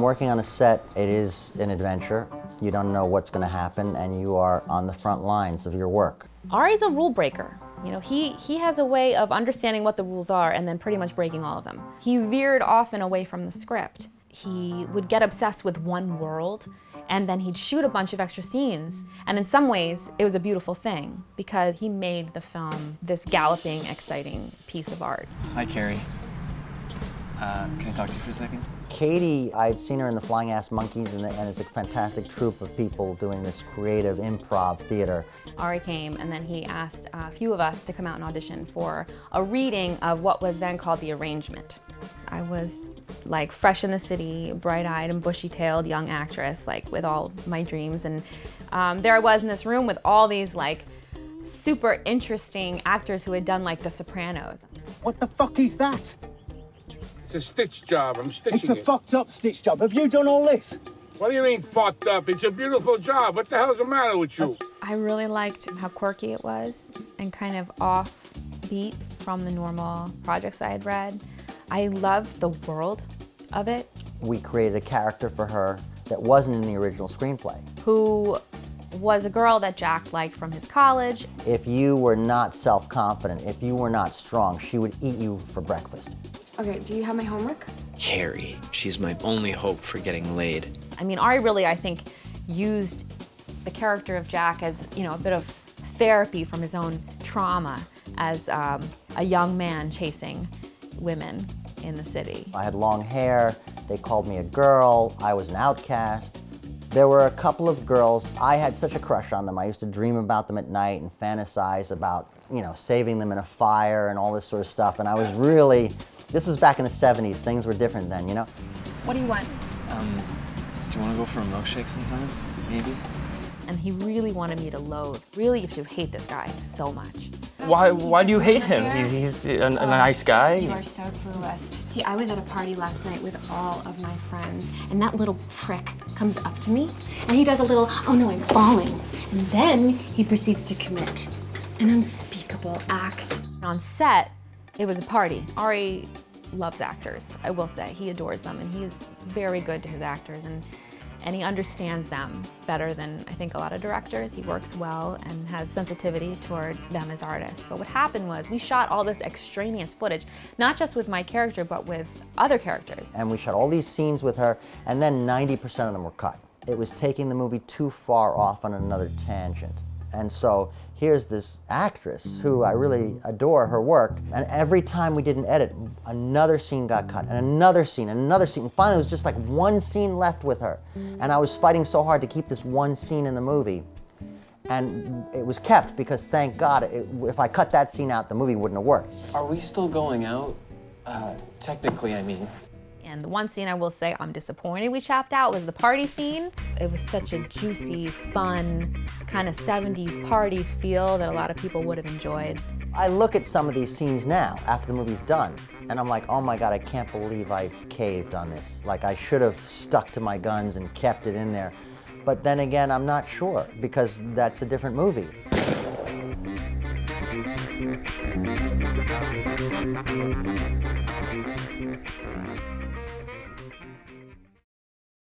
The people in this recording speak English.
working on a set, it is an adventure. You don't know what's going to happen, and you are on the front lines of your work. Ari's a rule breaker. You know, he has a way of understanding what the rules are and then pretty much breaking all of them. He veered often away from the script. He would get obsessed with one world, and then he'd shoot a bunch of extra scenes. And in some ways, it was a beautiful thing because he made the film this galloping, exciting piece of art. Hi, Carrie. Can I talk to you for a second? Katie, I'd seen her in the Flying Ass Monkeys, and it's a fantastic troupe of people doing this creative improv theater. Ari came, and then he asked a few of us to come out and audition for a reading of what was then called The Arrangement. I was like fresh in the city, bright-eyed and bushy-tailed young actress, like with all my dreams, and there I was in this room with all these like super interesting actors who had done like The Sopranos. What the fuck is that? It's a stitch job. I'm stitching it. It's a fucked up stitch job. Have you done all this? What do you mean fucked up? It's a beautiful job. What the hell's the matter with you? I really liked how quirky it was and kind of offbeat from the normal projects I had read. I loved the world of it. We created a character for her that wasn't in the original screenplay. Who was a girl that Jack liked from his college. If you were not self-confident, if you were not strong, she would eat you for breakfast. Okay, do you have my homework? Carrie. She's my only hope for getting laid. I mean, Ari really, I think, used the character of Jack as, you know, a bit of therapy from his own trauma as a young man chasing women in the city. I had long hair, they called me a girl, I was an outcast. There were a couple of girls, I had such a crush on them. I used to dream about them at night and fantasize about, you know, saving them in a fire and all this sort of stuff. And I was really, this was back in the 70s, things were different then, you know? What do you want? Do you want to go for a milkshake sometime? Maybe? And he really wanted me to loathe, really to hate this guy so much. Why do you hate him? He's a nice guy. You are so clueless. See, I was at a party last night with all of my friends, and that little prick comes up to me, and he does a little, oh no, I'm falling. And then he proceeds to commit an unspeakable act. On set, it was a party. Ari loves actors, I will say. He adores them, and he's very good to his actors, and he understands them better than I think a lot of directors. He works well and has sensitivity toward them as artists. But what happened was we shot all this extraneous footage, not just with my character, but with other characters. And we shot all these scenes with her, and then 90% of them were cut. It was taking the movie too far off on another tangent. And so here's this actress who I really adore her work, and every time we did an edit, another scene got cut, and another scene, and another scene. And finally, it was just like one scene left with her. And I was fighting so hard to keep this one scene in the movie. And it was kept because, thank God, if I cut that scene out, the movie wouldn't have worked. Are we still going out? Technically, I mean. And the one scene I will say I'm disappointed we chopped out was the party scene. It was such a juicy, fun, kind of 70s party feel that a lot of people would have enjoyed. I look at some of these scenes now, after the movie's done, and I'm like, oh my God, I can't believe I caved on this. Like, I should have stuck to my guns and kept it in there. But then again, I'm not sure, because that's a different movie.